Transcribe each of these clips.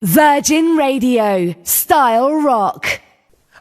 Virgin Radio, Style Rock.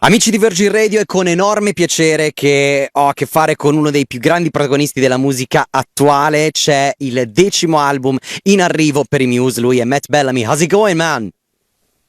Amici di Virgin Radio, è con enorme piacere che ho a che fare con uno dei più grandi protagonisti della musica attuale. C'è il 10° album in arrivo per i Muse, lui è Matt Bellamy. How's it going, man?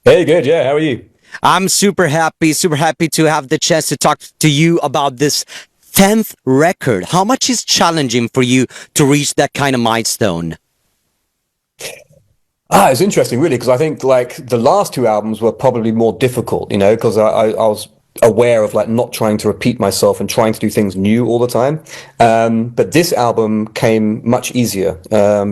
Hey, good, yeah, how are you? I'm super happy to have the chance to talk to you about this 10th record. How much is challenging for you to reach that kind of milestone? It's interesting, really, because I think like the last two albums were probably more difficult, you know, because I was aware of like not trying to repeat myself and trying to do things new all the time. But this album came much easier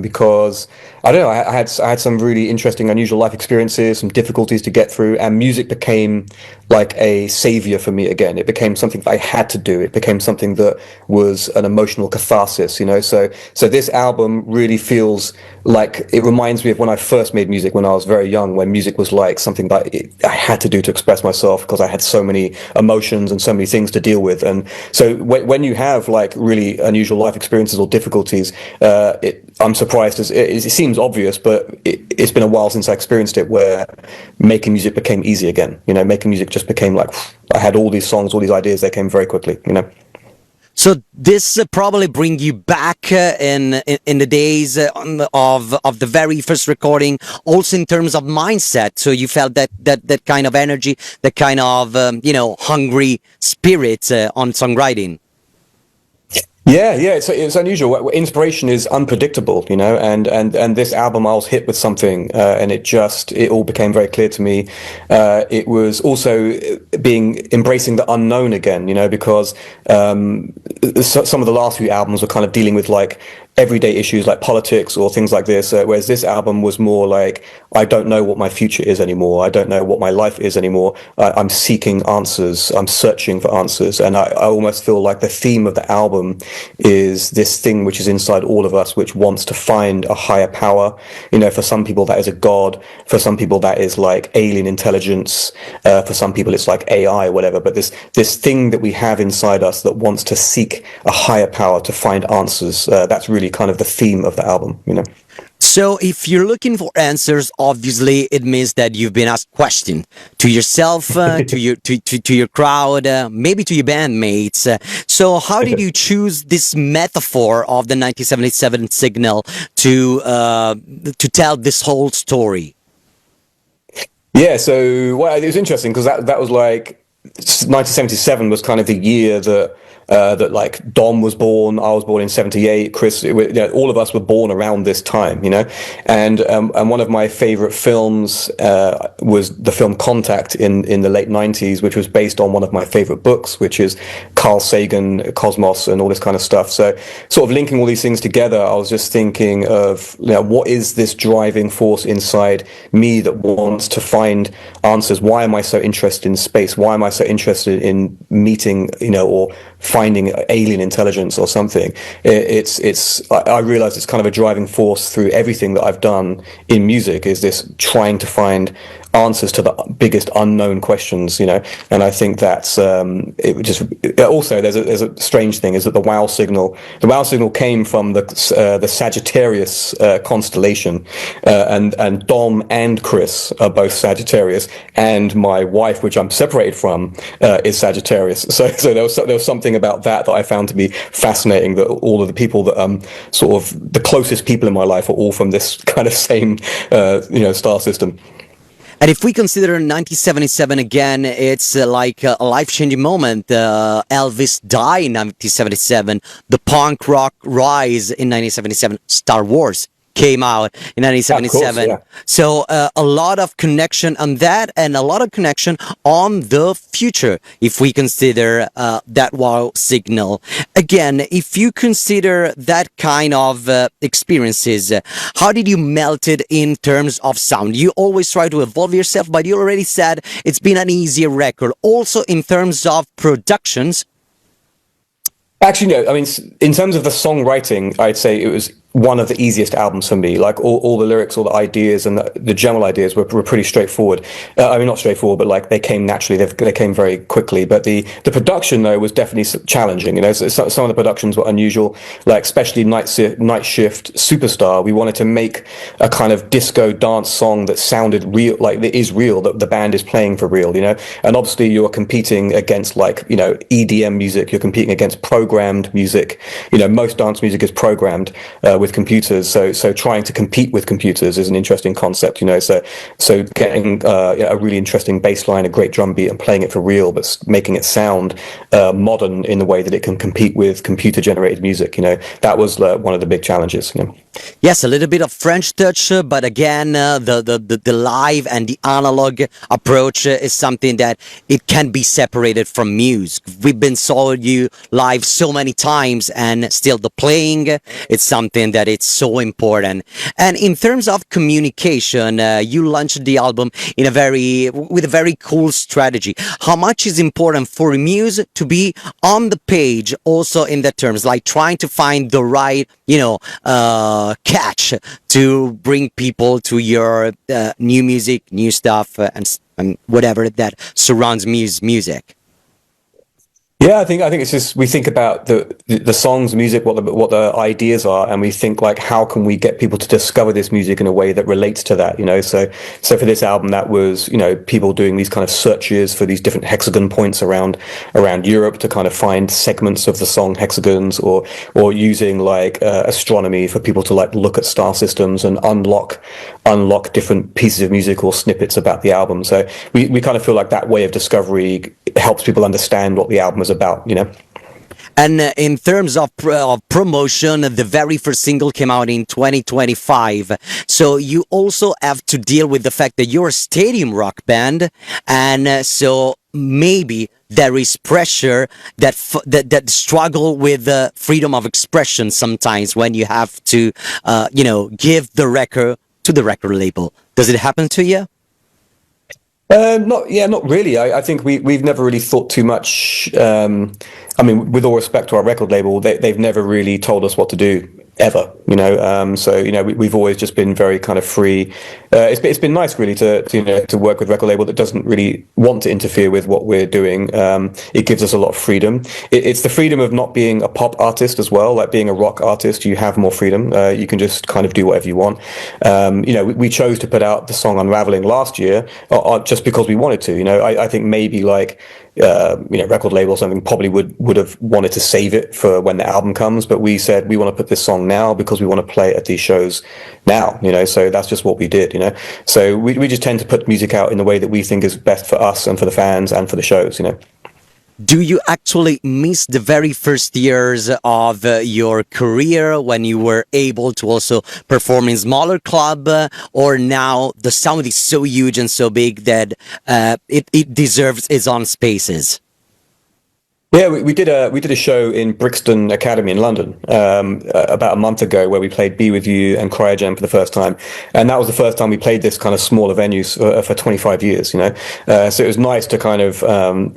because I don't know, I had some really interesting, unusual life experiences, some difficulties to get through, and music became like a savior for me again. It became something that I had to do. It became something that was an emotional catharsis, you know. So this album really feels like it reminds me of when I first made music when I was very young, when music was like something that I had to do to express myself because I had so many emotions and so many things to deal with. And so when you have like really unusual life experiences or difficulties, I'm surprised. It seems obvious, but it's been a while since I experienced it where making music became easy again. You know, making music just became like, I had all these songs, all these ideas, they came very quickly, you know. So this probably bring you back in the days of the very first recording, also in terms of mindset. So you felt that kind of energy, that kind of hungry spirit on songwriting. Yeah, it's unusual. Inspiration is unpredictable, you know, and this album I was hit with something, and it all became very clear to me. It was also embracing the unknown again, you know, because some of the last few albums were kind of dealing with like everyday issues like politics or things like this, whereas this album was more like, I don't know what my future is anymore. I don't know what my life is anymore. I'm seeking answers. I'm searching for answers. And I almost feel like the theme of the album is this thing which is inside all of us, which wants to find a higher power. You know, for some people that is a god. For some people that is like alien intelligence. For some people it's like AI or whatever. But this thing that we have inside us that wants to seek a higher power to find answers, that's really kind of the theme of the album, you know. So if you're looking for answers, obviously it means that you've been asked questions to yourself, to your crowd, maybe to your bandmates. So how did you choose this metaphor of the 1977 signal to tell this whole story? Yeah, so it was interesting because that was like 1977 was kind of the year that like Dom was born, I was born in 78, Chris, all of us were born around this time, you know, and one of my favorite films was the film Contact in the late 90s, which was based on one of my favorite books, which is Carl Sagan, Cosmos, and all this kind of stuff. So sort of linking all these things together, I was just thinking of, you know, what is this driving force inside me that wants to find answers? Why am I so interested in space? Why am I so interested in meeting, you know, or finding alien intelligence or something? I realize it's kind of a driving force through everything that I've done in music, is this trying to find answers to the biggest unknown questions, you know. And I think that's also there's a strange thing, is that the wow signal came from the Sagittarius constellation, and Dom and Chris are both Sagittarius, and my wife, which I'm separated from, is Sagittarius. So there was something about that I found to be fascinating, that all of the people that sort of the closest people in my life are all from this kind of same star system. And if we consider 1977 again, it's like a life-changing moment. Elvis died in 1977. The punk rock rise in 1977. Star Wars came out in 1977. Yeah, of course, yeah. So a lot of connection on that, and a lot of connection on the future, if we consider that wow signal. Again, if you consider that kind of experiences, how did you melt it in terms of sound? You always try to evolve yourself, but you already said it's been an easier record. Also in terms of productions. Actually, no. I mean, in terms of the songwriting, I'd say it was one of the easiest albums for me. Like all the lyrics, all the ideas, and the general ideas were pretty straightforward. I mean, not straightforward, but like they came naturally. They came very quickly. But the production though was definitely challenging. You know, so some of the productions were unusual. Like especially Night Shift, Superstar. We wanted to make a kind of disco dance song that sounded real, like it is real. That the band is playing for real. You know, and obviously you're competing against like EDM music. You're competing against programmed music. You know, most dance music is programmed with computers. So trying to compete with computers is an interesting concept. You know, so getting a really interesting bass line, a great drum beat, and playing it for real, but making it sound modern in the way that it can compete with computer generated music. You know, that was one of the big challenges. You know? Yes, a little bit of French touch, but again, the live and the analog approach is something that it can be separated from Muse. We've been saw you live so many times, and still the playing, it's something that it's so important. And in terms of communication, you launched the album with a very cool strategy. How much is important for Muse to be on the page, also in the terms like trying to find the right, catch to bring people to your new music, new stuff, and whatever that surrounds Muse music? Yeah, I think it's just we think about the songs, music, what the ideas are, and we think like how can we get people to discover this music in a way that relates to that, you know. So for this album, that was people doing these kind of searches for these different hexagon points around Europe to kind of find segments of the song hexagons, or using like astronomy for people to like look at star systems and unlock different pieces of music or snippets about the album. So we kind of feel like that way of discovery helps people understand what the album is about, you know. And in terms of promotion, the very first single came out in 2025. So you also have to deal with the fact that you're a stadium rock band, and so maybe there is pressure that struggle with freedom of expression sometimes when you have to, give the record to the record label. Does it happen to you? Not really. I think we've never really thought too much. I mean, with all respect to our record label, they've never really told us what to do ever, you know. We've always just been very kind of free. It's been nice really to work with a record label that doesn't really want to interfere with what we're doing. It gives us a lot of freedom. It's the freedom of not being a pop artist as well. Like being a rock artist, you have more freedom. You can just kind of do whatever you want. We chose to put out the song Unraveling last year just because we wanted to. You know, I think maybe like record label or something probably would have wanted to save it for when the album comes, but we said we want to put this song now because we want to play it at these shows now, you know. So that's just what we did, you know. So we just tend to put music out in the way that we think is best for us and for the fans and for the shows, you know. Do you actually miss the very first years of your career when you were able to also perform in smaller club, or now the sound is so huge and so big that it deserves its own spaces? Yeah, we did a show in Brixton Academy in London about a month ago where we played Be With You and Cryogen for the first time, and that was the first time we played this kind of smaller venues for 25 years, you know. So it was nice to kind of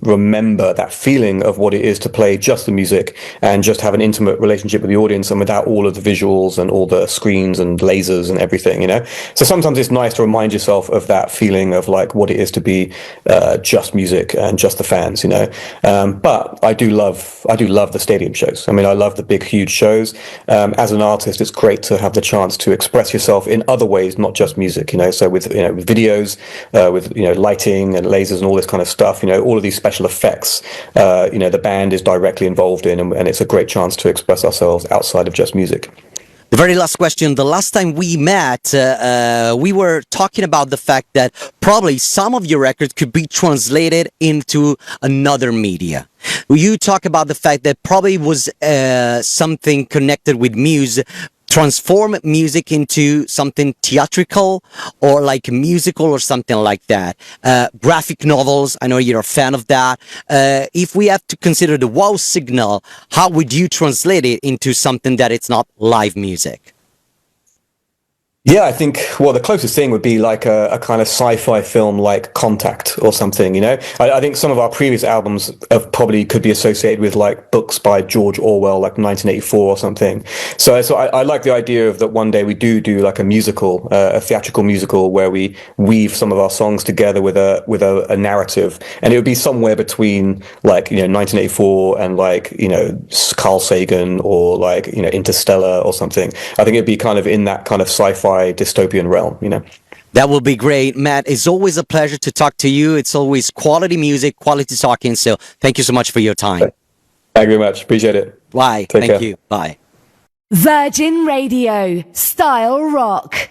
remember that feeling of what it is to play just the music and just have an intimate relationship with the audience, and without all of the visuals and all the screens and lasers and everything, you know. So sometimes it's nice to remind yourself of that feeling of like what it is to be just music and just the fans, you know. But I do love the stadium shows. I mean, I love the big, huge shows. As an artist, it's great to have the chance to express yourself in other ways, not just music. You know, so with videos, with lighting and lasers and all this kind of stuff. You know, all of these special effects. The band is directly involved in, and it's a great chance to express ourselves outside of just music. The very last question. The last time we met, we were talking about the fact that probably some of your records could be translated into another media. You talk about the fact that probably was something connected with Muse, transform music into something theatrical or like musical or something like that. Graphic novels, I know you're a fan of that. If we have to consider the wow signal, how would you translate it into something that it's not live music? Yeah, I think, well, the closest thing would be like a kind of sci-fi film like Contact or something, you know? I think some of our previous albums have probably could be associated with like books by George Orwell, like 1984 or something. So I like the idea of that one day we do like a musical, a theatrical musical where we weave some of our songs together with a narrative. And it would be somewhere between like, 1984 and like, Carl Sagan or like, Interstellar or something. I think it'd be kind of in that kind of sci-fi dystopian realm, That will be great. Matt, it's always a pleasure to talk to you. It's always quality music, quality talking. So thank you so much for your time. Thank you very much. Appreciate it. Bye. Take Thank care. you. Bye. Virgin Radio, Style Rock.